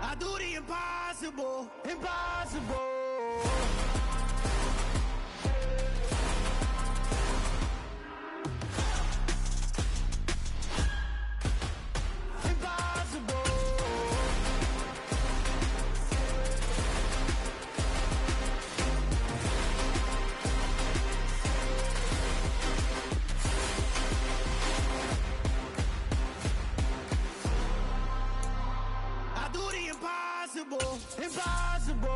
I do the impossible, impossible. Impossible.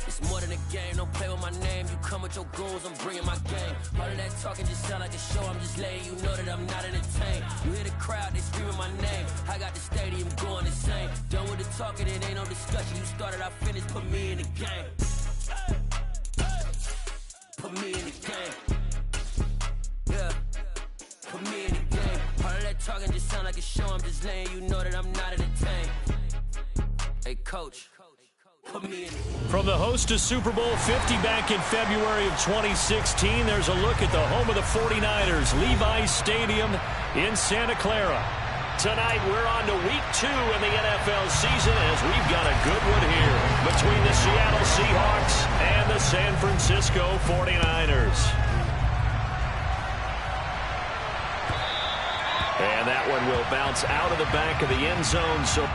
It's more than a game, don't play with my name. You come with your goons, I'm bringing my game. All of that talking just sound like a show, I'm just letting you know that I'm not entertained. You hear the crowd, they screaming my name. I got the stadium going insane. Done with the talking, it ain't no discussion. You started, I finished, put me in the game. Put me in the game. Yeah, put me in the game. All of that talking just sound like a show, I'm just letting you know that I'm not entertained. Hey, coach. From the host to Super Bowl 50 back in February of 2016, there's a look at the home of the 49ers, Levi's Stadium in Santa Clara. Tonight, we're on to week 2 in the NFL season as we've got a good one here between the Seattle Seahawks and the San Francisco 49ers. And that one will bounce out of the back of the end zone. So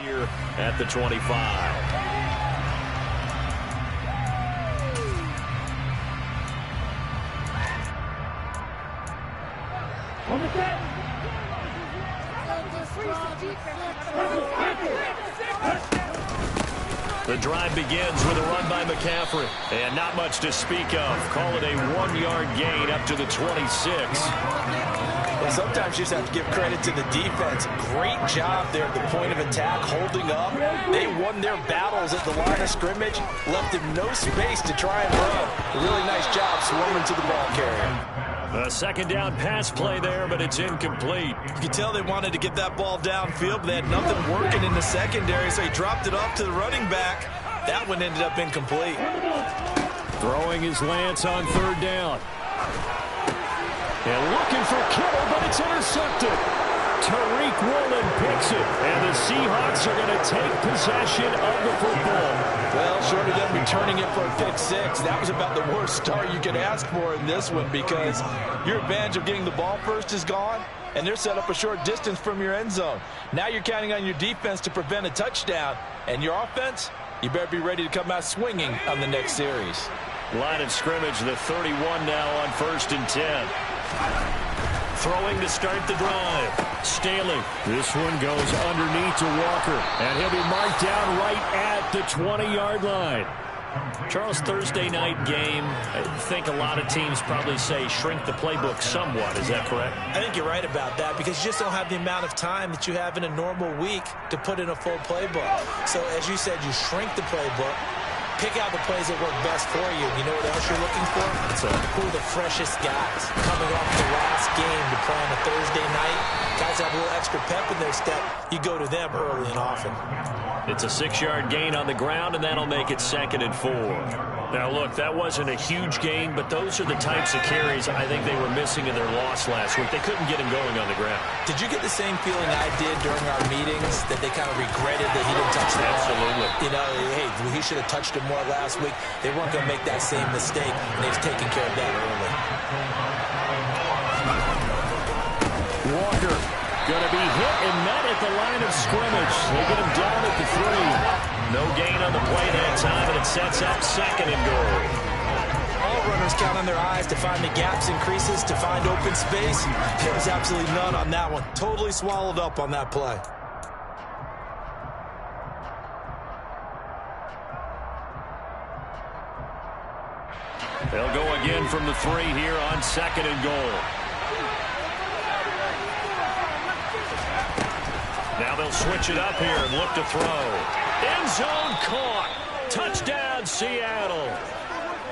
here at the 25. The drive begins with a run by McCaffrey. And not much to speak of. Call it a 1-yard gain up to the 26. Well, sometimes you just have to give credit to the defense. Great job there at the point of attack, holding up. They won their battles at the line of scrimmage, left him no space to try and run. A really nice job swarming to the ball carrier. A second down pass play there, but it's incomplete. You could tell they wanted to get that ball downfield, but they had nothing working in the secondary, so he dropped it off to the running back. That one ended up incomplete. Throwing his Lance on third down. And looking for Kittle, but it's intercepted. Tariq Woolen picks it, and the Seahawks are going to take possession of the football. Well, short of them returning it for a pick six, that was about the worst start you could ask for in this one, because your advantage of getting the ball first is gone, and they're set up a short distance from your end zone. Now you're counting on your defense to prevent a touchdown, and your offense, you better be ready to come out swinging on the next series. Line of scrimmage, the 31 now on 1st and 10. Throwing to start the drive. Staley. This one goes underneath to Walker. And he'll be marked down right at the 20-yard line. Charles, Thursday night game, I think a lot of teams probably say shrink the playbook somewhat. Is that correct? I think you're right about that, because you just don't have the amount of time that you have in a normal week to put in a full playbook. So as you said, you shrink the playbook. Pick out the plays that work best for you. You know what else you're looking for? Who are the freshest guys coming off the last game to play on a Thursday night? Guys have a little extra pep in their step. You go to them early and often. It's a 6-yard gain on the ground, and that'll make it 2nd and 4. Now, look, that wasn't a huge gain, but those are the types of carries I think they were missing in their loss last week. They couldn't get him going on the ground. Did you get the same feeling I did during our meetings, that they kind of regretted that he didn't touch the ball? Absolutely. You know, hey, he should have touched it more last week. They weren't going to make that same mistake, and they've taken care of that early. Walker going to be hit and met at the line of scrimmage. They get him down at the 3. No gain on the play that time, and it sets up 2nd and goal. All runners count on their eyes to find the gaps and creases, to find open space. There was absolutely none on that one. Totally swallowed up on that play. They'll go again from the 3 here on 2nd and goal. Now they'll switch it up here and look to throw. End zone caught. Touchdown, Seattle.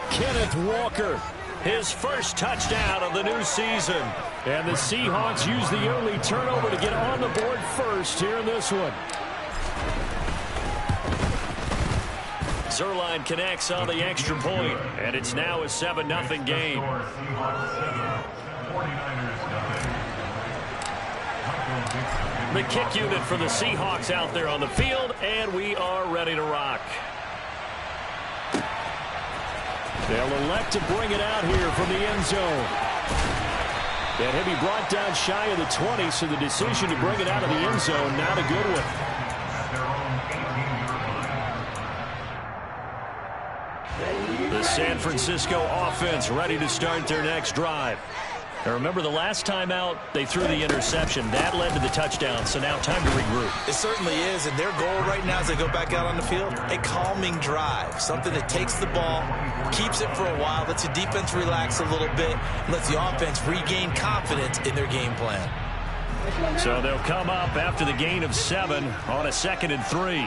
Kenneth Walker, his first touchdown of the new season. And the Seahawks use the early turnover to get on the board first here in this one. Zerline connects on the extra point, and it's now a 7-0 game. The kick unit for the Seahawks out there on the field, and we are ready to rock. They'll elect to bring it out here from the end zone. And he'll be brought down shy of the 20, so the decision to bring it out of the end zone, not a good one. The San Francisco offense ready to start their next drive. Now remember, the last time out, they threw the interception. That led to the touchdown, so now time to regroup. It certainly is, and their goal right now as they go back out on the field, a calming drive, something that takes the ball, keeps it for a while, lets the defense relax a little bit, and lets the offense regain confidence in their game plan. So they'll come up after the gain of 7 on a 2nd and 3.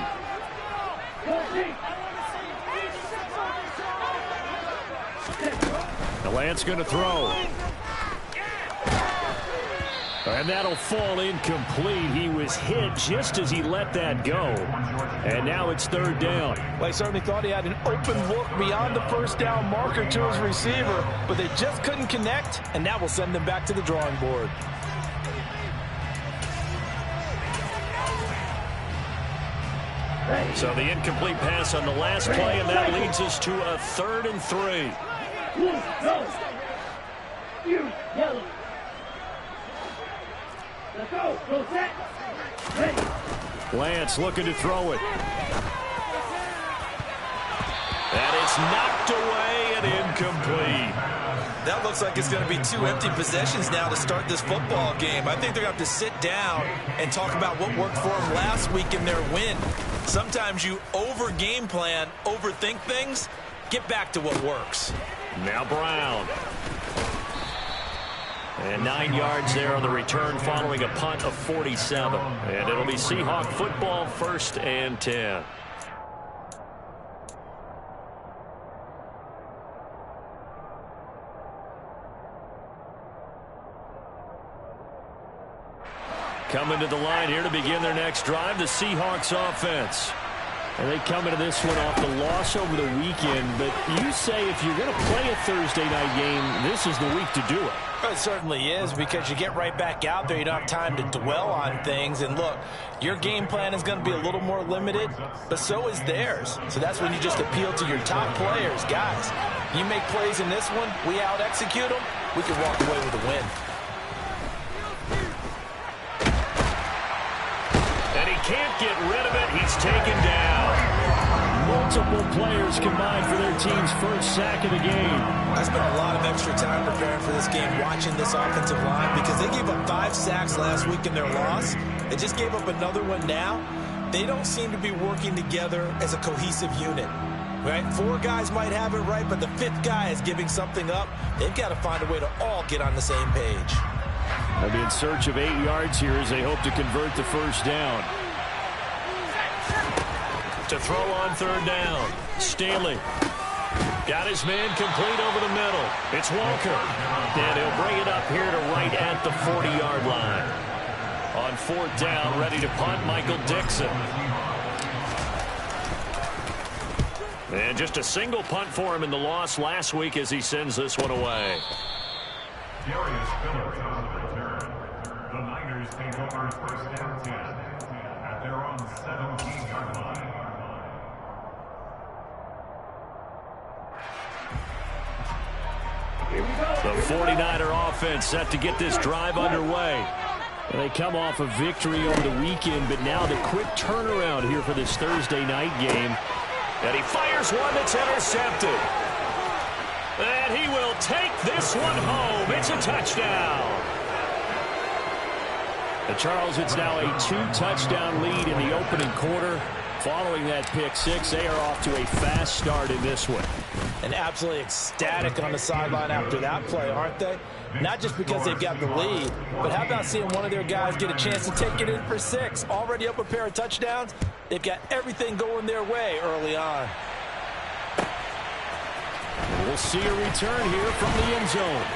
The Lance going to throw. And that'll fall incomplete. He was hit just as he let that go. And now it's 3rd down. Well, I certainly thought he had an open look beyond the first down marker to his receiver, but they just couldn't connect, and that will send them back to the drawing board. So the incomplete pass on the last play, and that leads us to a 3rd and 3. Lance looking to throw it. And it's knocked away and incomplete. That looks like it's going to be 2 empty possessions now to start this football game. I think they're going to have to sit down and talk about what worked for them last week in their win. Sometimes you over-game plan, overthink things. Get back to what works. Now Brown. And 9 yards there on the return following a punt of 47. And it'll be Seahawk football, 1st and 10. Coming to the line here to begin their next drive, the Seahawks offense. And they come into this one off the loss over the weekend. But you say if you're going to play a Thursday night game, this is the week to do it. Well, it certainly is, because you get right back out there. You don't have time to dwell on things. And look, your game plan is going to be a little more limited, but so is theirs. So that's when you just appeal to your top players. Guys, you make plays in this one, we out-execute them, we can walk away with a win. And he can't get rid of it. He's taken down. Multiple players combined for their team's first sack of the game. I spent a lot of extra time preparing for this game, watching this offensive line, because they gave up 5 sacks last week in their loss. They just gave up another one now. They don't seem to be working together as a cohesive unit. Right? 4 guys might have it right, but the 5th guy is giving something up. They've got to find a way to all get on the same page. They'll be in search of 8 yards here as they hope to convert the first down. To throw on 3rd down. Staley got his man complete over the middle. It's Walker. And he'll bring it up here to right at the 40-yard line. On 4th down, ready to punt, Michael Dixon. And just a single punt for him in the loss last week as he sends this one away. Darius Phillips on the return. The Niners take over 1st and 10 at their own 17-yard line. The 49er offense set to get this drive underway. And they come off a victory over the weekend, but now the quick turnaround here for this Thursday night game. And he fires one that's intercepted. And he will take this one home. It's a touchdown. Charles, it's now a 2-touchdown lead in the opening quarter. Following that pick six, they are off to a fast start in this one. And absolutely ecstatic on the sideline after that play, aren't they? Not just because they've got the lead, but how about seeing one of their guys get a chance to take it in for 6? Already up a pair of touchdowns. They've got everything going their way early on. We'll see a return here from the end zone.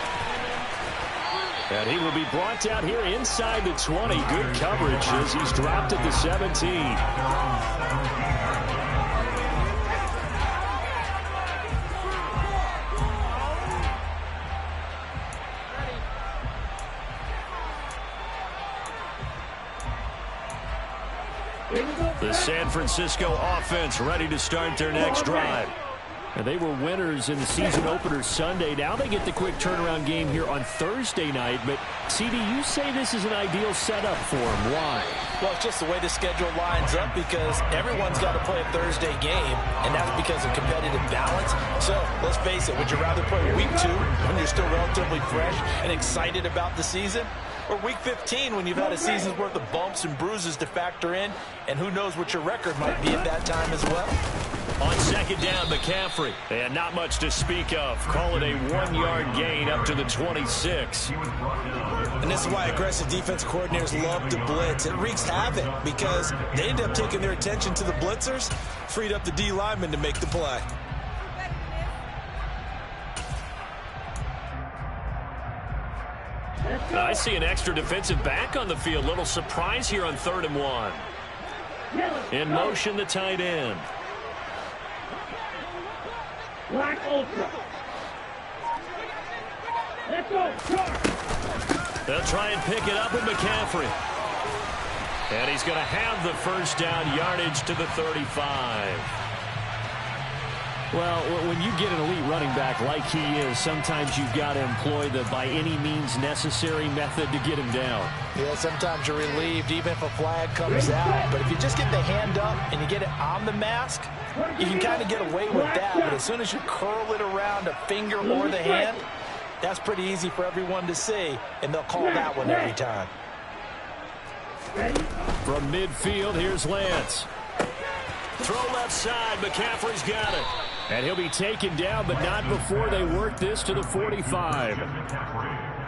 And he will be brought down here inside the 20. Good coverage as he's dropped at the 17. The San Francisco offense ready to start their next drive. And they were winners in the season opener Sunday. Now they get the quick turnaround game here on Thursday night. But, CD, you say this is an ideal setup for them. Why? Well, it's just the way the schedule lines up because everyone's got to play a Thursday game, and that's because of competitive balance. So, let's face it, would you rather play week 2 when you're still relatively fresh and excited about the season? Or week 15 when you've had a season's worth of bumps and bruises to factor in, and who knows what your record might be at that time as well? On second down, McCaffrey. And not much to speak of. Call it a 1-yard gain up to the 26. And this is why aggressive defense coordinators love to blitz. It wreaks havoc because they end up taking their attention to the blitzers, freed up the D lineman to make the play. I see an extra defensive back on the field. Little surprise here on 3rd and 1. In motion, the tight end. Black Ultra. Let's go. They'll try and pick it up with McCaffrey. And he's going to have the first down, yardage to the 35. Well, when you get an elite running back like he is, sometimes you've got to employ the by any means necessary method to get him down. Yeah, sometimes you're relieved even if a flag comes out. But if you just get the hand up and you get it on the mask, you can kind of get away with that. But as soon as you curl it around a finger or the hand, that's pretty easy for everyone to see, and they'll call that one every time. From midfield, here's Lance. Throw left side, McCaffrey's got it. And he'll be taken down, but not before they work this to the 45.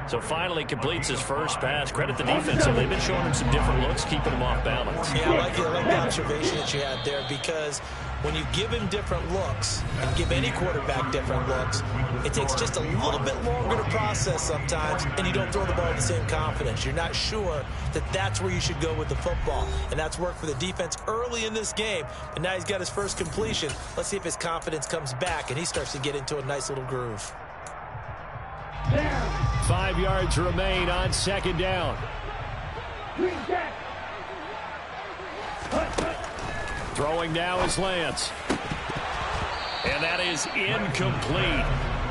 So finally completes his first pass. Credit the defense. They've been showing him some different looks, keeping him off balance. Yeah, I like the observation that you had there, because when you give him different looks, and give any quarterback different looks, it takes just a little bit longer to process sometimes, and you don't throw the ball with the same confidence. You're not sure that that's where you should go with the football, and that's worked for the defense early in this game, and now he's got his first completion. Let's see if his confidence comes back, and he starts to get into a nice little groove. 5 yards remain on second down. Throwing now is Lance. And that is incomplete.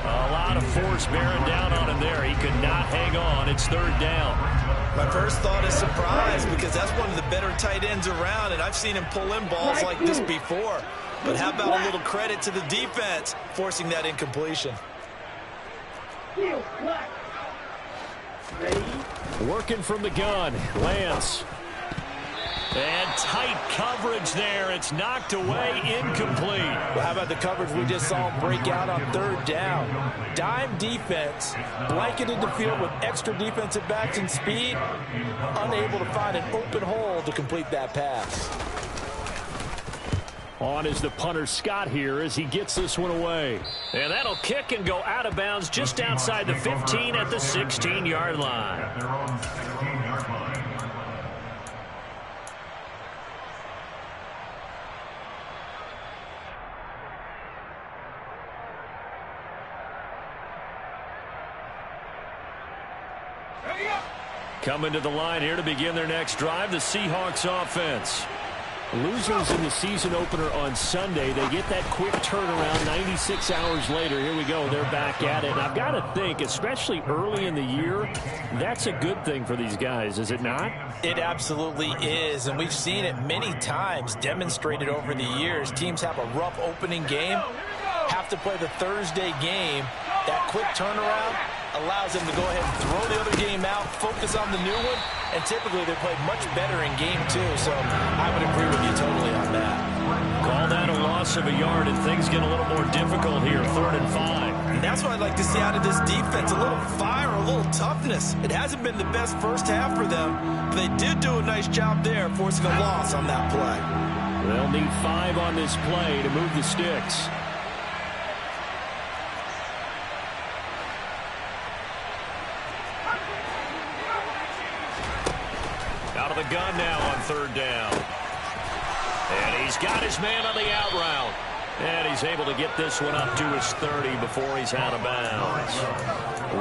A lot of force bearing down on him there. He could not hang on. It's third down. My first thought is surprise, because that's one of the better tight ends around, and I've seen him pull in balls like this before. But how about a little credit to the defense forcing that incompletion? Working from the gun, Lance. And tight coverage there. It's knocked away, incomplete. Well, how about the coverage we just saw him break out on third down? Dime defense, blanketed the field with extra defensive backs and speed, unable to find an open hole to complete that pass. On is the punter Scott here as he gets this one away. And that'll kick and go out of bounds just outside the 15 at the 16-yard line. At their own 16-yard line. Coming to the line here to begin their next drive, the Seahawks offense. Losers in the season opener on Sunday. They get that quick turnaround 96 hours later. Here we go. They're back at it. And I've got to think, especially early in the year, that's a good thing for these guys, is it not? It absolutely is, and we've seen it many times demonstrated over the years. Teams have a rough opening game, have to play the Thursday game. That quick turnaround allows them to go ahead and throw the other game out, focus on the new one, and typically they play much better in game two. So I would agree with you totally on that. Call that a loss of a yard, and things get a little more difficult here, 3rd and 5. And that's what I'd like to see out of this defense, a little fire, a little toughness. It hasn't been the best first half for them, but they did do a nice job there, forcing a loss on that play. They'll need 5 on this play to move the sticks. Out of the gun now on 3rd down. And he's got his man on the out route. And he's able to get this one up to his 30 before he's out of bounds.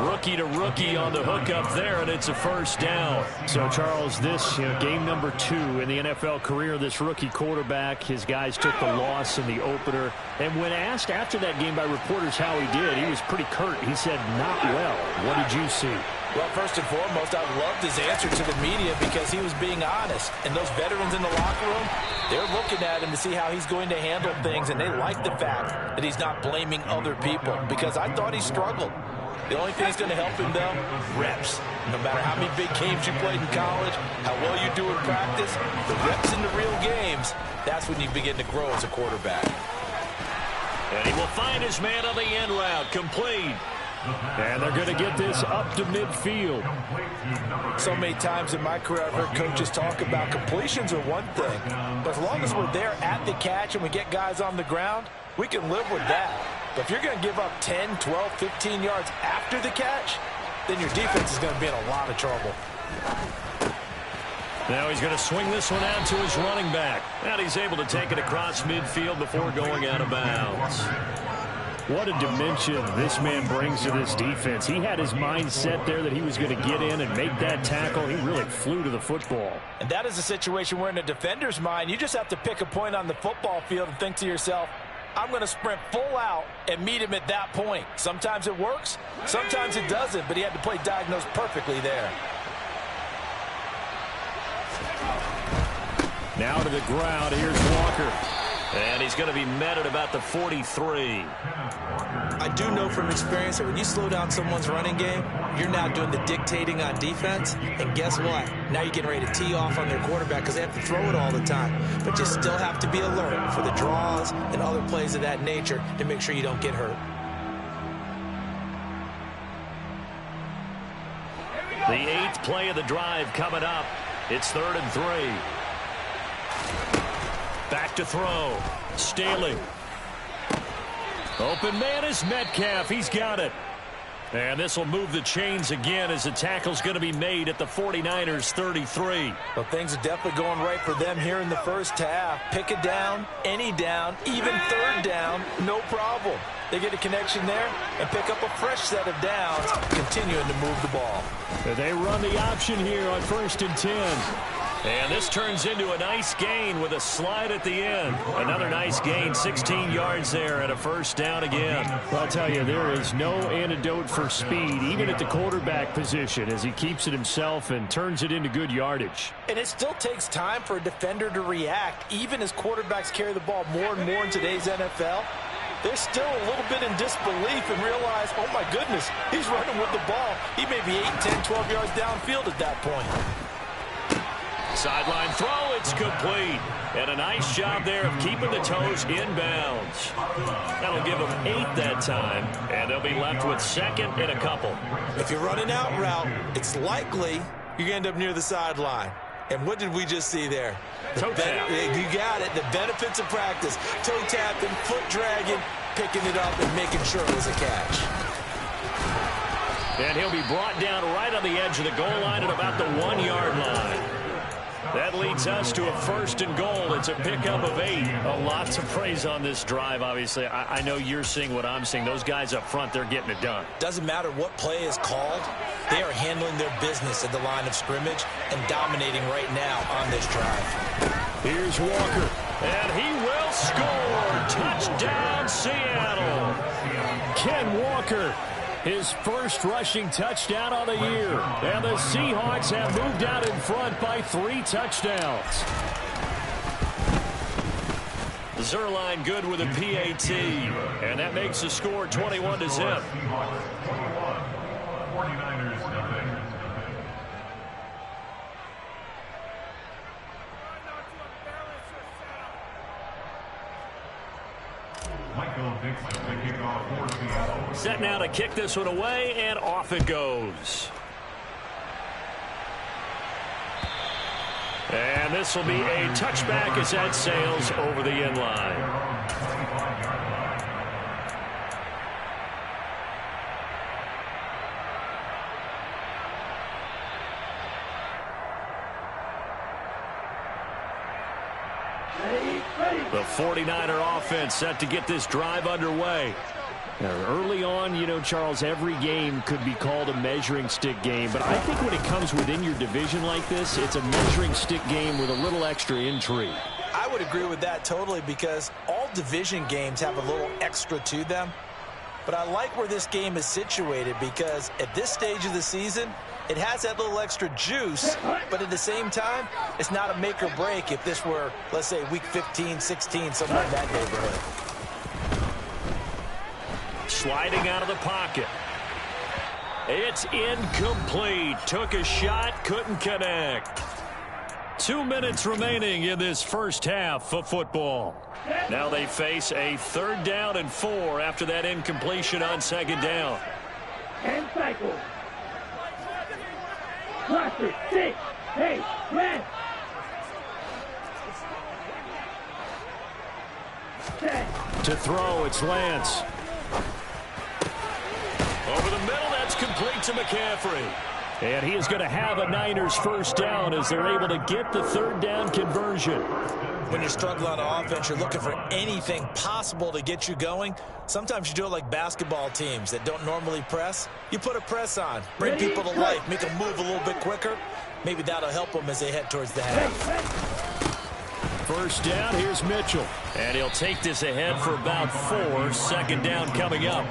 Rookie to rookie on the hook up there, and it's a first down. So, Charles, this game number 2 in the NFL career, this rookie quarterback, his guys took the loss in the opener. And when asked after that game by reporters how he did, he was pretty curt. He said, not well. What did you see? Well, first and foremost, I loved his answer to the media because he was being honest. And those veterans in the locker room, they're looking at him to see how he's going to handle things, and they like the fact that he's not blaming other people, because I thought he struggled. The only thing that's going to help him, though, reps. No matter how many big games you played in college, how well you do in practice, the reps in the real games, that's when you begin to grow as a quarterback. And he will find his man on the end route, complete. And they're going to get this up to midfield. So many times in my career, I've heard coaches talk about completions are one thing, but as long as we're there at the catch and we get guys on the ground, we can live with that. But if you're going to give up 10, 12, 15 yards after the catch, then your defense is going to be in a lot of trouble. Now he's going to swing this one out to his running back. And he's able to take it across midfield before going out of bounds. What a dimension this man brings to this defense. He had his mind set there that he was going to get in and make that tackle. He really flew to the football. And that is a situation where in a defender's mind, you just have to pick a point on the football field and think to yourself, I'm going to sprint full out and meet him at that point. Sometimes it works, sometimes it doesn't, but he had to play diagnose perfectly there. Now to the ground, here's Walker. And he's going to be met at about the 43. I do know from experience that when you slow down someone's running game, you're now doing the dictating on defense. And guess what? Now you're getting ready to tee off on their quarterback because they have to throw it all the time. But you still have to be alert for the draws and other plays of that nature to make sure you don't get hurt. The 8th play of the drive coming up. It's 3rd and 3. Back to throw. Staley. Open man is Metcalf. He's got it. And this will move the chains again as the tackle's going to be made at the 49ers 33. Well, things are definitely going right for them here in the first half. Pick a down, any down, even 3rd down, no problem. They get a connection there and pick up a fresh set of downs, continuing to move the ball. They run the option here on 1st and 10. And this turns into a nice gain with a slide at the end. Another nice gain, 16 yards there and a 1st down again. Well, I'll tell you, there is no antidote for speed, even at the quarterback position, as he keeps it himself and turns it into good yardage. And it still takes time for a defender to react, even as quarterbacks carry the ball more and more in today's NFL. They're still a little bit in disbelief and realize, oh my goodness, he's running with the ball. He may be 8, 10, 12 yards downfield at that point. Sideline throw, it's complete. And a nice job there of keeping the toes inbounds. That'll give them 8 that time, and they'll be left with 2nd and a couple. If you're running out route, it's likely you're going to end up near the sideline. And what did we just see there? Toe tap. You got it. The benefits of practice. Toe tapping, foot dragging, picking it up, and making sure it was a catch. And he'll be brought down right on the edge of the goal line at about the 1-yard line. That leads us to a 1st and goal. It's a pickup of 8. A lot to praise on this drive, obviously. I know you're seeing what I'm seeing. Those guys up front, they're getting it done. Doesn't matter what play is called. They are handling their business at the line of scrimmage and dominating right now on this drive. Here's Walker. And he will score. Touchdown, Seattle. Ken Walker, his first rushing touchdown of the year. And the Seahawks have moved out in front by 3 touchdowns. Zerline good with a PAT. And that makes the score 21-0. 49ers nothing. Michael Dixon to kick off for Seattle. Set now to kick this one away, and off it goes. And this will be a touchback as that sails over the end line. The 49er offense set to get this drive underway. Now, early on, you know, Charles, every game could be called a measuring stick game. But I think when it comes within your division like this, it's a measuring stick game with a little extra intrigue. I would agree with that totally because all division games have a little extra to them. But I like where this game is situated because at this stage of the season, it has that little extra juice, but at the same time, it's not a make or break if this were, let's say, week 15, 16, somewhere in that neighborhood. Sliding out of the pocket. It's incomplete. Took a shot, couldn't connect. 2 minutes remaining in this first half of football. Now they face a 3rd down and 4 after that incompletion on 2nd down. And cycle. Cluster, 6, 8, red. To throw, it's Lance. Over the middle, that's complete to McCaffrey. And he is going to have a Niners 1st down as they're able to get the 3rd down conversion. When you're struggling on offense, you're looking for anything possible to get you going. Sometimes you do it like basketball teams that don't normally press. You put a press on, bring people to life, make them move a little bit quicker. Maybe that'll help them as they head towards the half. 1st down, here's Mitchell. And he'll take this ahead for about 4. 2nd down coming up.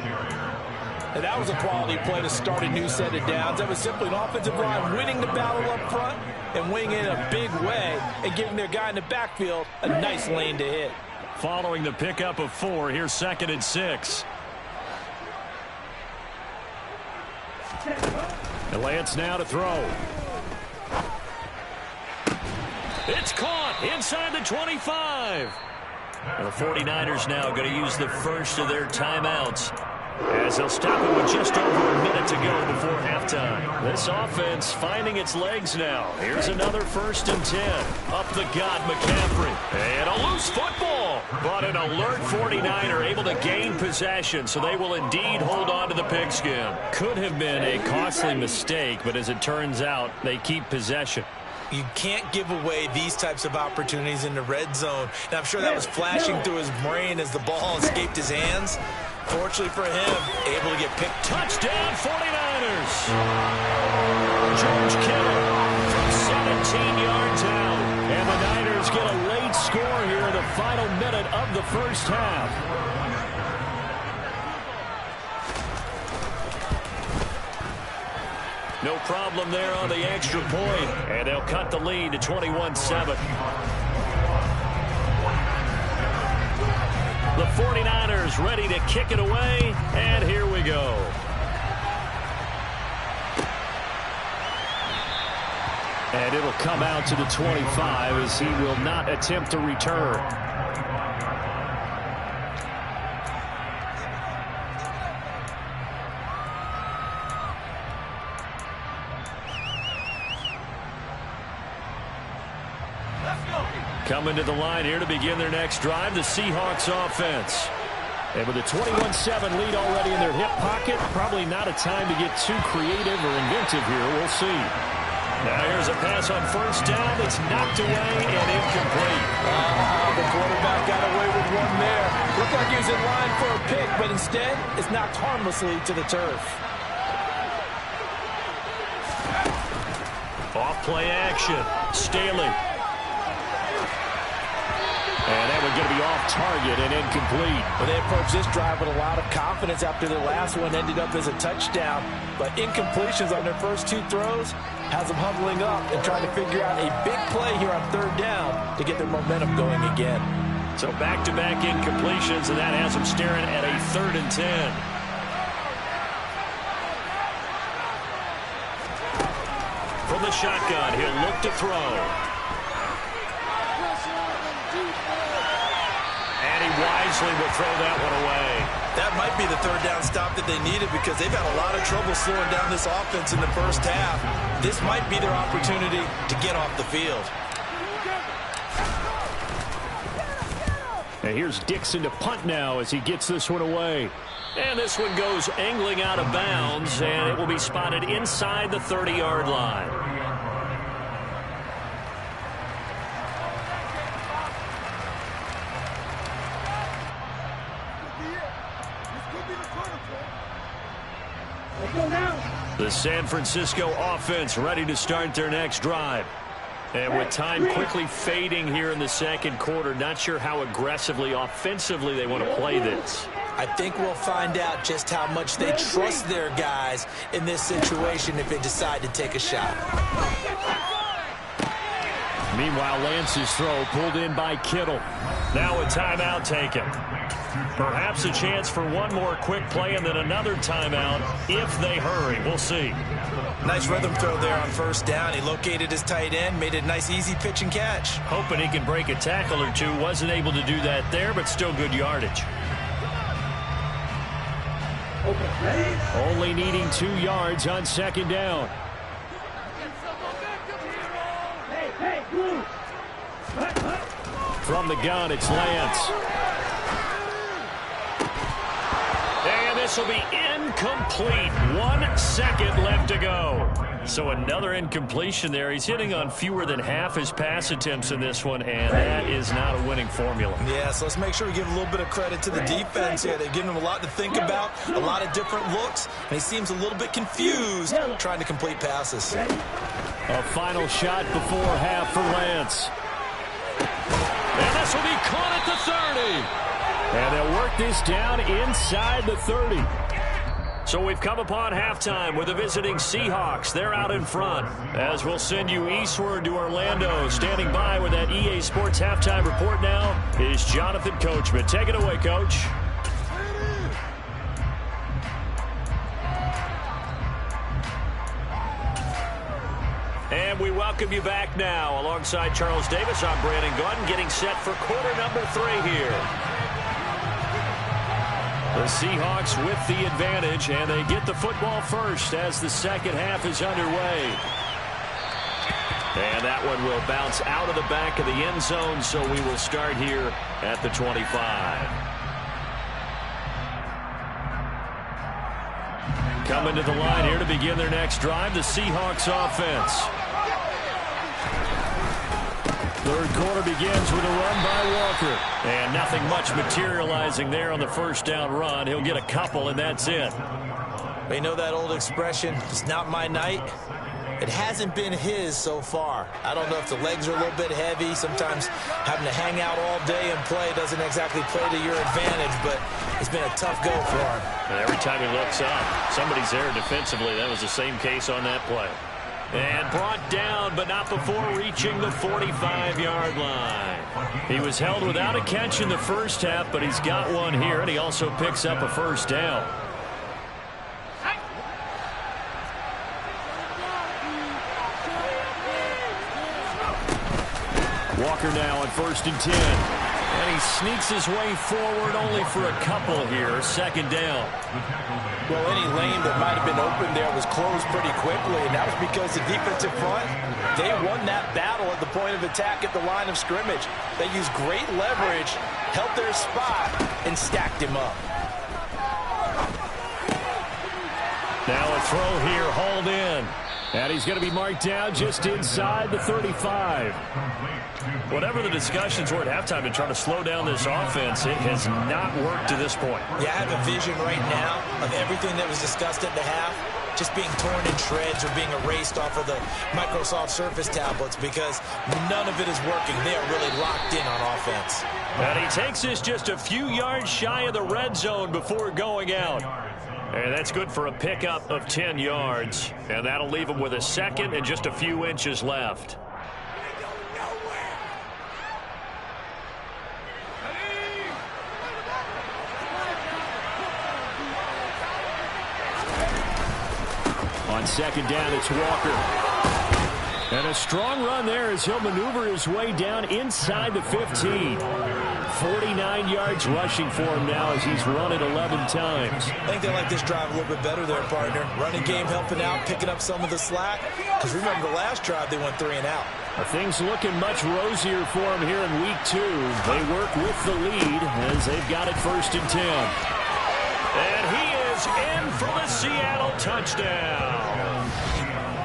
And that was a quality play to start a new set of downs. That was simply an offensive line winning the battle up front and winning it in a big way and giving their guy in the backfield a nice lane to hit. Following the pickup of 4, here's 2nd and 6. And Lance now to throw. It's caught inside the 25. And the 49ers now going to use the first of their timeouts. as they'll stop it with just over a minute to go before halftime. This offense finding its legs now. Here's another 1st and 10. Up the gut, McCaffrey. And a loose football. But an alert 49er able to gain possession, so they will indeed hold on to the pigskin. Could have been a costly mistake, but as it turns out, they keep possession. You can't give away these types of opportunities in the red zone. And I'm sure that was flashing through his brain as the ball escaped his hands. Fortunately for him, able to get picked. Touchdown, 49ers! George Kittle from 17 yards out. And the Niners get a late score here in the final minute of the first half. No problem there on the extra point. And they'll cut the lead to 21-7. The 49ers ready to kick it away. And here we go. And it'll come out to the 25 as he will not attempt to return. Coming to the line here to begin their next drive, the Seahawks offense. And with a 21-7 lead already in their hip pocket, probably not a time to get too creative or inventive here. We'll see. Now here's a pass on 1st down that's knocked away and incomplete. The quarterback got away with one there. Looked like he was in line for a pick, but instead it's knocked harmlessly to the turf. Off play action. Staley. And that one's going to be off target and incomplete. Well, they approached this drive with a lot of confidence after their last one ended up as a touchdown. But incompletions on their first 2 throws has them huddling up and trying to figure out a big play here on 3rd down to get their momentum going again. So back-to-back incompletions, and that has them staring at a 3rd and 10. From the shotgun, he'll look to throw. Wisely will throw that one away. That might be the 3rd down stop that they needed because they've had a lot of trouble slowing down this offense in the first half. This might be their opportunity to get off the field. And here's Dixon to punt now as he gets this one away. And this one goes angling out of bounds, and it will be spotted inside the 30-yard line. The San Francisco offense ready to start their next drive. And with time quickly fading here in the 2nd quarter, not sure how aggressively, offensively they want to play this. I think we'll find out just how much they trust their guys in this situation if they decide to take a shot. Meanwhile, Lance's throw pulled in by Kittle. Now a timeout taken. Perhaps a chance for one more quick play and then another timeout if they hurry. We'll see. Nice rhythm throw there on 1st down. He located his tight end, made a nice easy pitch and catch. Hoping he can break a tackle or two. Wasn't able to do that there, but still good yardage. Only needing 2 yards on 2nd down. From the gun, it's Lance. And this will be incomplete. 1 second left to go. So another incompletion there. He's hitting on fewer than half his pass attempts in this one, and that is not a winning formula. Yeah, so let's make sure we give a little bit of credit to the defense here. They've given him a lot to think about, a lot of different looks, and he seems a little bit confused trying to complete passes. A final shot before half for Lance. And this will be caught at the 30. And they'll work this down inside the 30. So we've come upon halftime with the visiting Seahawks. They're out in front. As we'll send you eastward to Orlando. Standing by with that EA Sports halftime report now is Jonathan Coachman. Take it away, Coach. And we welcome you back now. Alongside Charles Davis, I'm Brandon Gordon, getting set for quarter number 3 here. The Seahawks with the advantage, and they get the football first as the second half is underway. And that one will bounce out of the back of the end zone, so we will start here at the 25. Coming to the line here to begin their next drive, the Seahawks offense. Third quarter begins with a run by Walker. And nothing much materializing there on the first down run. He'll get a couple, and that's it. You know that old expression, it's not my night? It hasn't been his so far. I don't know if the legs are a little bit heavy. Sometimes having to hang out all day and play doesn't exactly play to your advantage, but it's been a tough go for him. And every time he looks up, somebody's there defensively. That was the same case on that play. And brought down, but not before reaching the 45-yard line. He was held without a catch in the first half, but he's got one here, and he also picks up a first down. Walker now on 1st and 10. And he sneaks his way forward only for a couple here. Second down. Well, any lane that might have been open there was closed pretty quickly, and that was because the defensive front, they won that battle at the point of attack at the line of scrimmage. They used great leverage, held their spot, and stacked him up. Now a throw here, hauled in. And he's going to be marked down just inside the 35. Whatever the discussions were at halftime to try to slow down this offense, it has not worked to this point. Yeah, I have a vision right now of everything that was discussed at the half just being torn in shreds or being erased off of the Microsoft Surface tablets because none of it is working. They are really locked in on offense. And he takes this just a few yards shy of the red zone before going out. And that's good for a pickup of 10 yards. And that'll leave him with a second and just a few inches left. On second down, it's Walker. And a strong run there as he'll maneuver his way down inside the 15. 49 yards rushing for him now as he's run it 11 times. I think they like this drive a little bit better there, partner. Running game helping out, picking up some of the slack. Because remember the last drive, they went 3 and out. Things looking much rosier for him here in week 2. They work with the lead as they've got it 1st and 10. And he is in for the Seattle touchdown.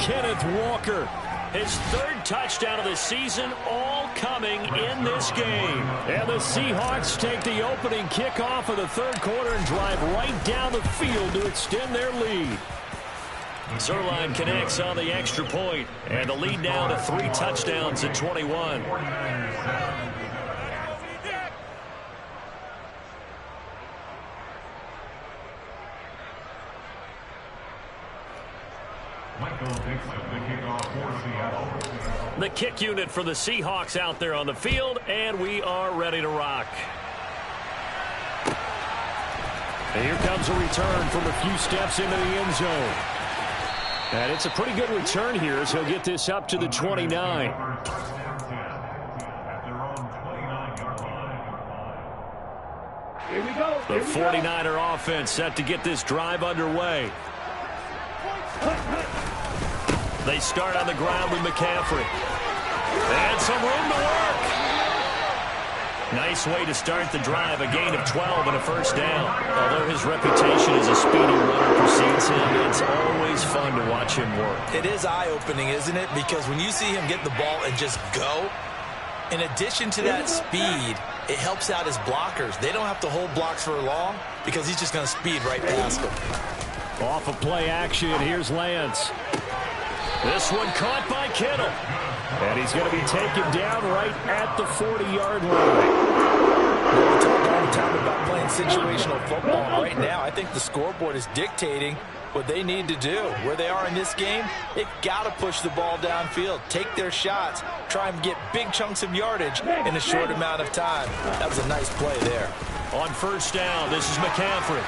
Kenneth Walker. His 3rd touchdown of the season, all coming in this game. And the Seahawks take the opening kickoff of the 3rd quarter and drive right down the field to extend their lead. Zerline connects on the extra point, and the lead now to 3 touchdowns at 21. The kick unit for the Seahawks out there on the field, and we are ready to rock. And here comes a return from a few steps into the end zone. And it's a pretty good return here as he'll get this up to the 29. Here we go. The 49er offense set to get this drive underway. They start on the ground with McCaffrey. And some room to work. Nice way to start the drive. A gain of 12 and a first down. Although his reputation as a speedy runner precedes him, it's always fun to watch him work. It is eye-opening, isn't it? Because when you see him get the ball and just go, in addition to that speed, it helps out his blockers. They don't have to hold blocks for long because he's just going to speed right past them. Off of play action, here's Lance. This one caught by Kittle. And he's going to be taken down right at the 40-yard line. We talk all the time about playing situational football. Right now, I think the scoreboard is dictating what they need to do. Where they are in this game, they've got to push the ball downfield, take their shots, try and get big chunks of yardage in a short amount of time. That was a nice play there. On first down, this is McCaffrey.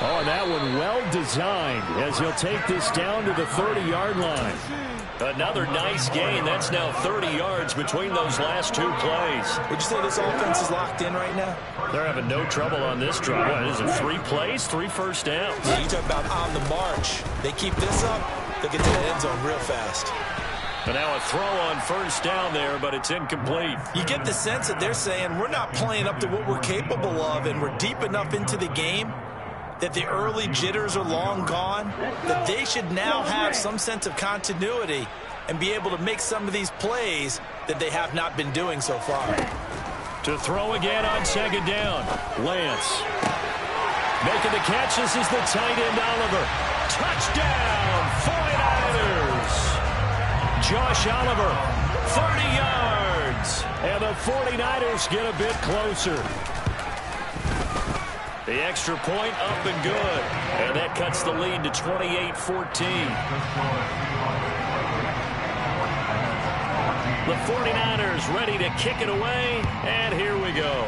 Oh, and that one well designed as he'll take this down to the 30-yard line. Another nice gain. That's now 30 yards between those last two plays. Would you say this offense is locked in right now? They're having no trouble on this drive. What is it, 3 plays, 3 first downs? Yeah, you talk about on the march. They keep this up, they'll get to the end zone real fast. But now a throw on first down there, but it's incomplete. You get the sense that they're saying we're not playing up to what we're capable of, and we're deep enough into the game that the early jitters are long gone, that they should now have some sense of continuity and be able to make some of these plays that they have not been doing so far. To throw again on second down, Lance. Making the catch, this is the tight end Oliver. Touchdown, 49ers! Josh Oliver, 30 yards. And the 49ers get a bit closer. The extra point up and good. And that cuts the lead to 28-14. The 49ers ready to kick it away. And here we go.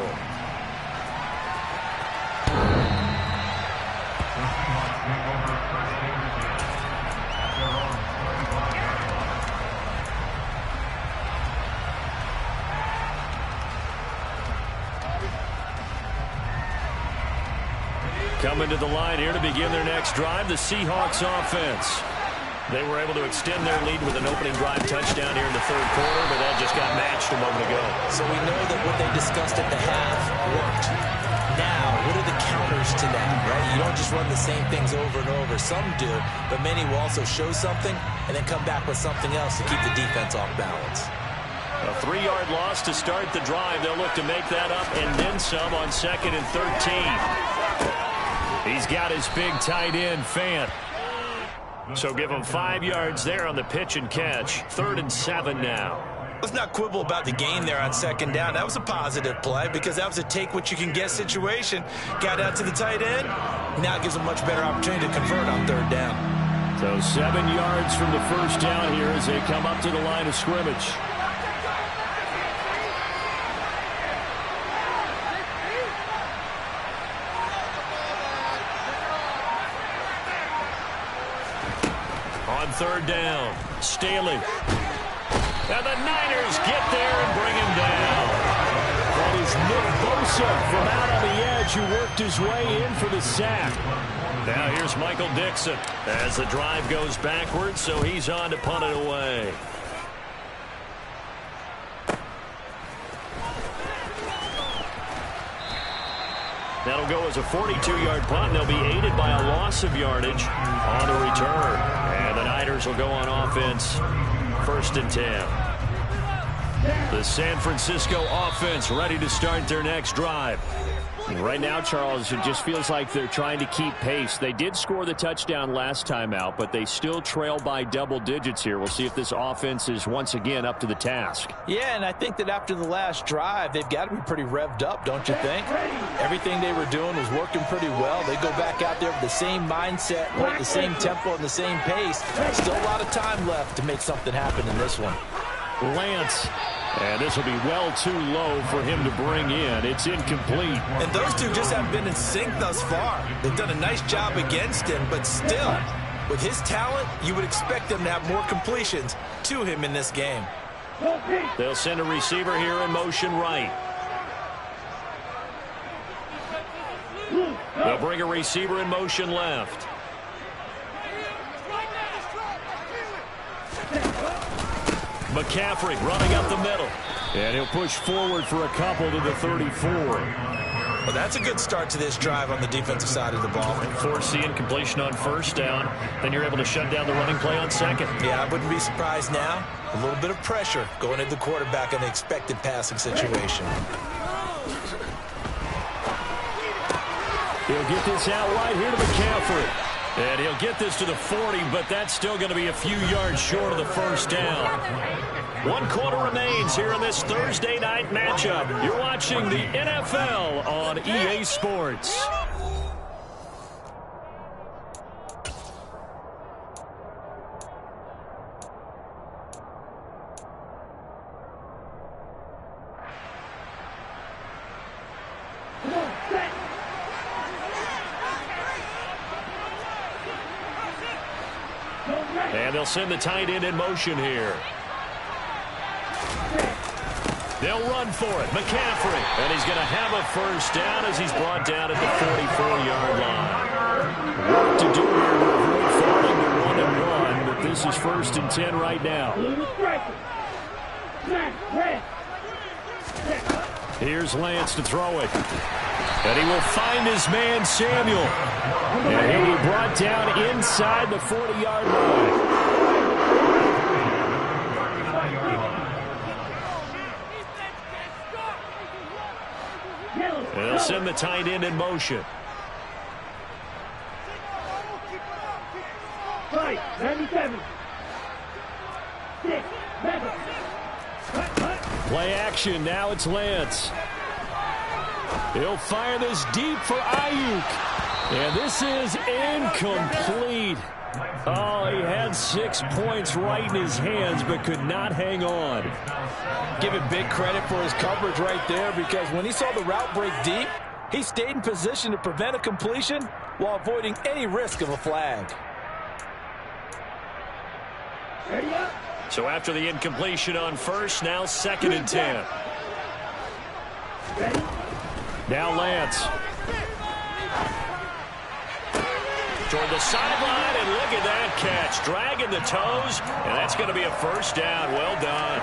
Coming to the line here to begin their next drive, the Seahawks offense. They were able to extend their lead with an opening drive touchdown here in the third quarter, but that just got matched a moment ago. So we know that what they discussed at the half worked. Now, what are the counters to that, right? You don't just run the same things over and over. Some do, but many will also show something and then come back with something else to keep the defense off balance. A 3-yard loss to start the drive. They'll look to make that up and then some on 2nd and 13. He's got his big tight end, Fant. So give him 5 yards there on the pitch and catch. 3rd and 7 now. Let's not quibble about the gain there on second down. That was a positive play because that was a take-what-you-can-get situation. Got out to the tight end. Now it gives a much better opportunity to convert on 3rd down. So 7 yards from the first down here as they come up to the line of scrimmage. On 3rd down, Staley. And the Niners get there and bring him down. That is Nick Bosa from out on the edge who worked his way in for the sack. Now here's Michael Dixon as the drive goes backwards, so he's on to punt it away. That'll go as a 42-yard punt. They'll be aided by a loss of yardage on the return. And the Niners will go on offense, 1st and 10. The San Francisco offense ready to start their next drive. Right now, Charles, it just feels like they're trying to keep pace. They did score the touchdown last time out, but they still trail by double digits here. We'll see if this offense is once again up to the task. Yeah, and I think that after the last drive, they've got to be pretty revved up, don't you think? Everything they were doing was working pretty well. They go back out there with the same mindset, the same tempo, and the same pace. Still a lot of time left to make something happen in this one. Lance. And this will be well too low for him to bring in. It's incomplete. And those two just haven't been in sync thus far. They've done a nice job against him, but still, with his talent, you would expect them to have more completions to him in this game. They'll send a receiver here in motion right. They'll bring a receiver in motion left. McCaffrey running up the middle. And he'll push forward for a couple to the 34. Well, that's a good start to this drive on the defensive side of the ball. Force the incompletion on 1st down. Then you're able to shut down the running play on 2nd. Yeah, I wouldn't be surprised now. A little bit of pressure going into the quarterback in the expected passing situation. He'll get this out right here to McCaffrey. And he'll get this to the 40, but that's still going to be a few yards short of the 1st down. 1 quarter remains here in this Thursday night matchup. You're watching the NFL on EA Sports. they'll send the tight end in motion here. They'll run for it. McCaffrey. And he's going to have a first down as he's brought down at the 44-yard line. Work to do here to avoid falling to 1-1, but this is 1st and 10 right now. Here's Lance to throw it. And he will find his man, Samuel. And he'll be brought down inside the 40-yard line. They'll send the tight end in motion. Play action. Now it's Lance. He'll fire this deep for Ayuk. And this is incomplete. Oh, he had 6 points right in his hands, but could not hang on. Give him big credit for his coverage right there, because when he saw the route break deep, he stayed in position to prevent a completion while avoiding any risk of a flag. So after the incompletion on first, now 2nd and 10. Now Lance. Toward the sideline, and look at that catch. Dragging the toes, and that's going to be a first down. Well done.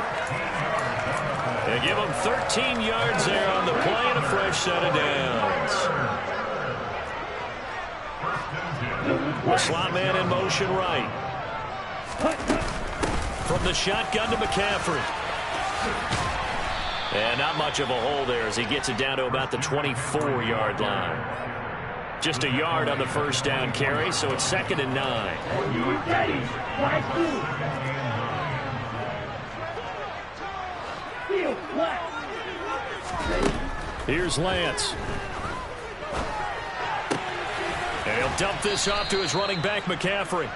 They give him 13 yards there on the play and a fresh set of downs. The slot man in motion right. From the shotgun to McCaffrey. And not much of a hole there as he gets it down to about the 24-yard line. Just a yard on the first down carry, so it's 2nd and 9. Here's Lance. And he'll dump this off to his running back, McCaffrey.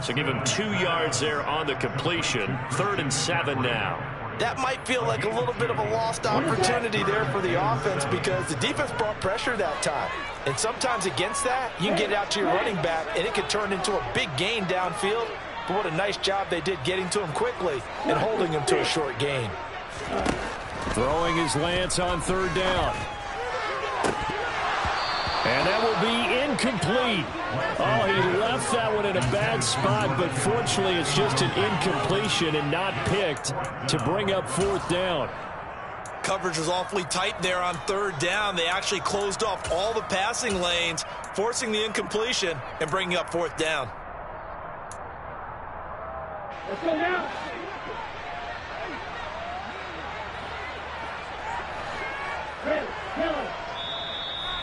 So give him 2 yards there on the completion. 3rd and 7 now. That might feel like a little bit of a lost opportunity there for the offense, because the defense brought pressure that time. And sometimes against that, you can get it out to your running back, and it can turn into a big gain downfield. But what a nice job they did getting to him quickly and holding him to a short gain. Throwing his Lance on 3rd down. And that will be incomplete. Oh, he left that one in a bad spot, but fortunately it's just an incompletion and not picked to bring up 4th down. Coverage was awfully tight there on 3rd down. They actually closed off all the passing lanes, forcing the incompletion and bringing up 4th down. Let's go now.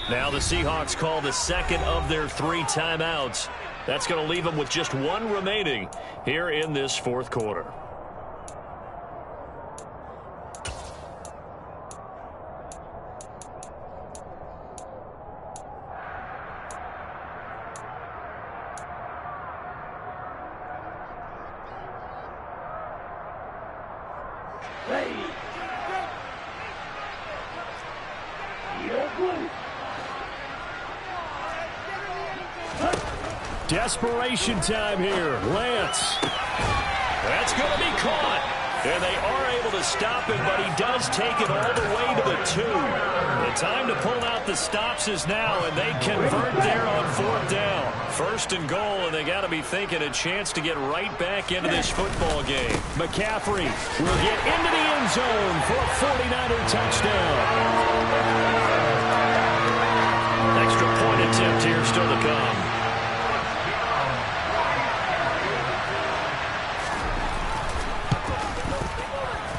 Now the Seahawks call the 2nd of their 3 timeouts. That's going to leave them with just 1 remaining here in this 4th quarter. Desperation time here. Lance. That's going to be caught. And they are able to stop him, but he does take it all the way to the 2. The time to pull out the stops is now, and they convert there on 4th down. 1st and goal, and they got to be thinking a chance to get right back into this football game. McCaffrey will get into the end zone for a 49er touchdown. Extra point attempt here still to come.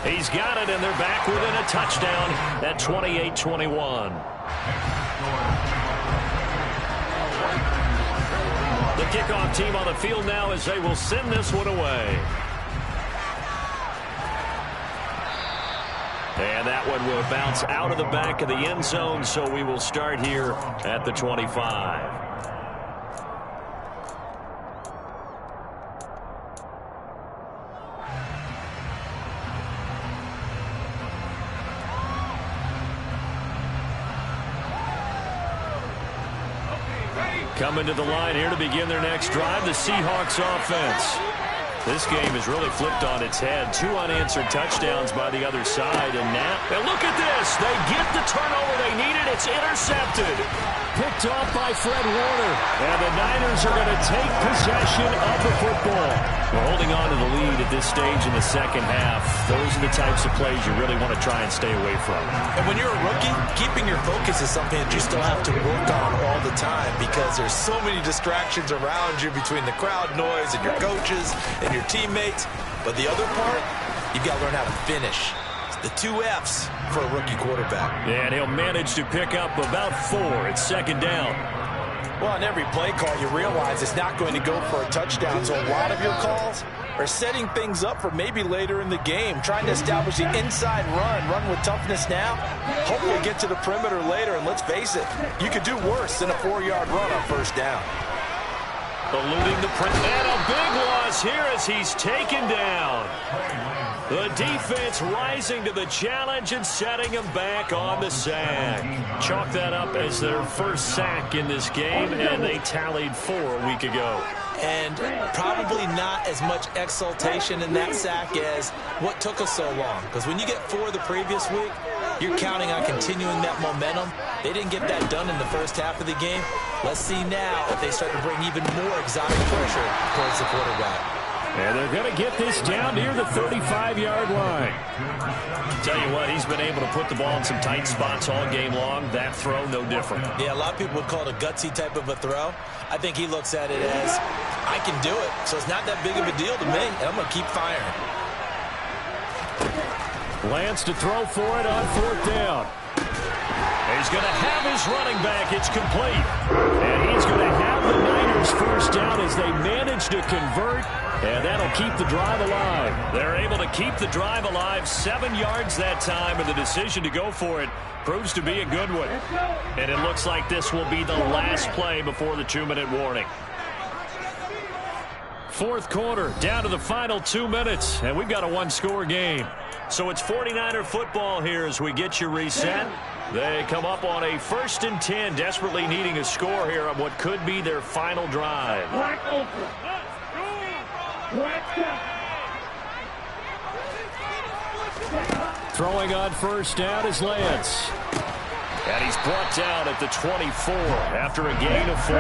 He's got it, and they're back within a touchdown at 28-21. The kickoff team on the field now as they will send this one away. And that one will bounce out of the back of the end zone, so we will start here at the 25. Coming to the line here to begin their next drive, the Seahawks offense. This game is really flipped on its head. 2 unanswered touchdowns by the other side. And now, and look at this. They get the turnover they needed. It's intercepted. Picked off by Fred Warner. And the Niners are going to take possession of the football. We're holding on to the lead at this stage in the second half. Those are the types of plays you really want to try and stay away from. And when you're a rookie, keeping your focus is something that you still have to work on all the time because there's so many distractions around you between the crowd noise and your coaches and your teammates. But the other part, you've got to learn how to finish. It's the 2 F's for a rookie quarterback. Yeah, and he'll manage to pick up about 4. It's second down. Well, on every play call, you realize it's not going to go for a touchdown. So a lot of your calls are setting things up for maybe later in the game, trying to establish the inside run with toughness now. Hopefully get to the perimeter later, and let's face it, you could do worse than a 4-yard run on first down. Eluding the press. And a big loss here as he's taken down. The defense rising to the challenge and setting him back on the sack. Chalk that up as their first sack in this game, and they tallied 4 a week ago. And probably not as much exultation in that sack as what took us so long. Because when you get 4 the previous week, you're counting on continuing that momentum. They didn't get that done in the first half of the game. Let's see now if they start to bring even more exotic pressure towards the quarterback. And they're going to get this down near the 35-yard line. Tell you what, he's been able to put the ball in some tight spots all game long. That throw, no different. Yeah, a lot of people would call it a gutsy type of a throw. I think he looks at it as, I can do it, so it's not that big of a deal to me, and I'm going to keep firing. Lance to throw for it on 4th down. He's going to have his running back. It's complete. And he's going to have the Niners first down as they manage to convert. And that'll keep the drive alive. They're able to keep the drive alive. 7 yards that time, and the decision to go for it proves to be a good one. And it looks like this will be the last play before the 2-minute warning. 4th quarter, down to the final 2 minutes, and we've got a 1-score game. So it's 49er football here as we get you reset. They come up on a 1st and 10, desperately needing a score here on what could be their final drive. Throwing on 1st down is Lance. And he's brought down at the 24 after a gain of 4.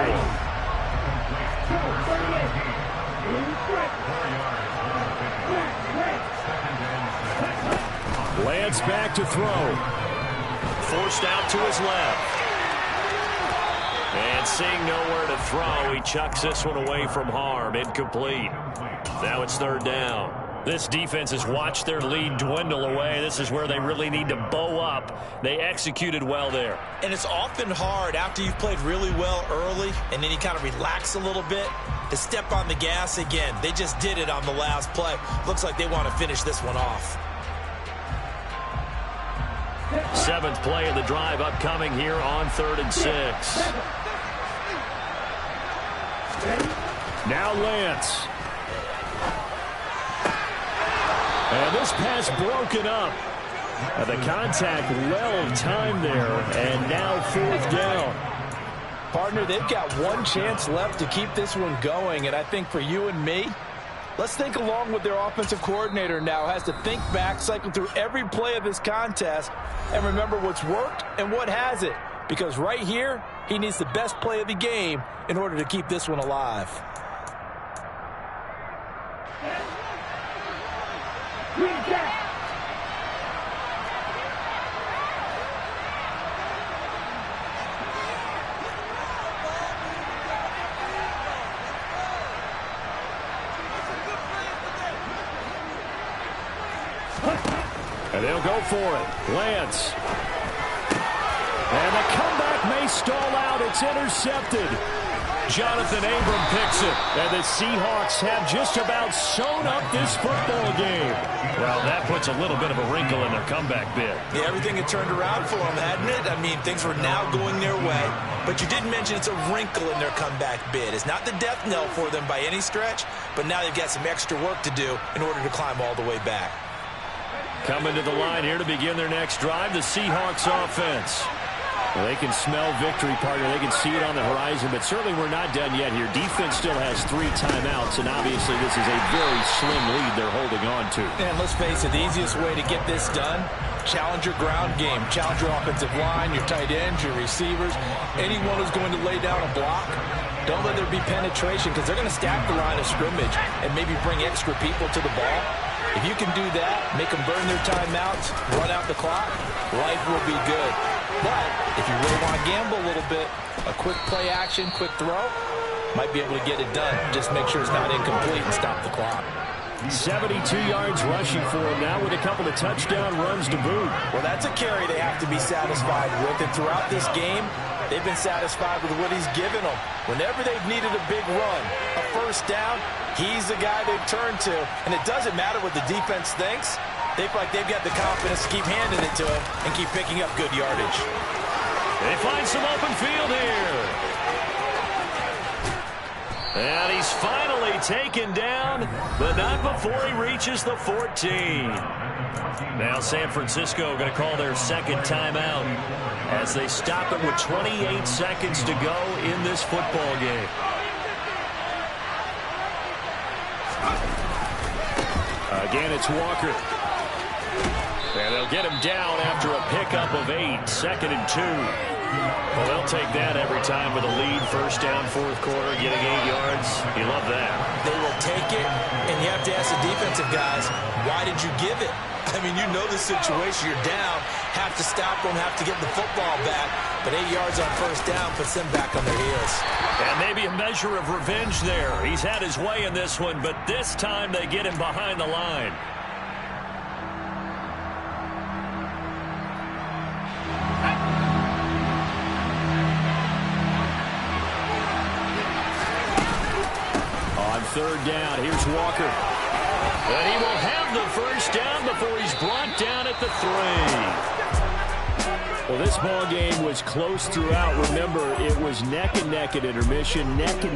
Lance back to throw. Forced out to his left. And seeing nowhere to throw, he chucks this one away from harm. Incomplete. Now it's 3rd down. This defense has watched their lead dwindle away. This is where they really need to bow up. They executed well there. And it's often hard after you've played really well early and then you kind of relax a little bit to step on the gas again. They just did it on the last play. Looks like they want to finish this one off. 7th play of the drive upcoming here on 3rd and 6. Now Lance. And this pass broken up. The contact well of time there, and now 4th down. Partner, they've got 1 chance left to keep this one going, and I think for you and me, let's think along with their offensive coordinator now. Has to think back, cycle through every play of this contest, and remember what's worked and what hasn't. Because right here, he needs the best play of the game in order to keep this one alive. And they'll go for it. Lance. And the comeback may stall out. It's intercepted. Jonathan Abram picks it. And the Seahawks have just about sewn up this football game. Well, that puts a little bit of a wrinkle in their comeback bid. Yeah, everything had turned around for them, hadn't it? I mean, things were now going their way. But you did mention it's a wrinkle in their comeback bid. It's not the death knell for them by any stretch, but now they've got some extra work to do in order to climb all the way back. Coming to the line here to begin their next drive, the Seahawks offense. Well, they can smell victory, partner. They can see it on the horizon, but certainly we're not done yet here. Defense still has 3 timeouts, and obviously this is a very slim lead they're holding on to. And let's face it, the easiest way to get this done, challenge your ground game. Challenge your offensive line, your tight ends, your receivers, anyone who's going to lay down a block. Don't let there be penetration because they're going to stack the line of scrimmage and maybe bring extra people to the ball. If you can do that, make them burn their timeouts, run out the clock, life will be good. But if you really want to gamble a little bit, a quick play action, quick throw, might be able to get it done. Just make sure it's not incomplete and stop the clock. 72 yards rushing for him now with a couple of touchdown runs to boot. Well, that's a carry they have to be satisfied with. And throughout this game, they've been satisfied with what he's given them. Whenever they've needed a big run, a first down, he's the guy they've turned to. And it doesn't matter what the defense thinks. They feel like they've got the confidence to keep handing it to him and keep picking up good yardage. They find some open field here. And he's finally taken down, but not before he reaches the 14. Now San Francisco going to call their second timeout as they stop it with 28 seconds to go in this football game. Again, it's Walker. And they'll get him down after a pickup of 8, 2nd and 2. Well, they'll take that every time with a lead. First down, fourth quarter, getting 8 yards. You love that. They will take it, and you have to ask the defensive guys, why did you give it? I mean, you know the situation. You're down, have to stop them, have to get the football back. But 8 yards on first down puts them back on their heels. And maybe a measure of revenge there. He's had his way in this one, but this time they get him behind the line. Third down, here's Walker. And he will have the first down before he's brought down at the 3. Well, this ball game was close throughout. Remember, it was neck and neck at intermission, neck and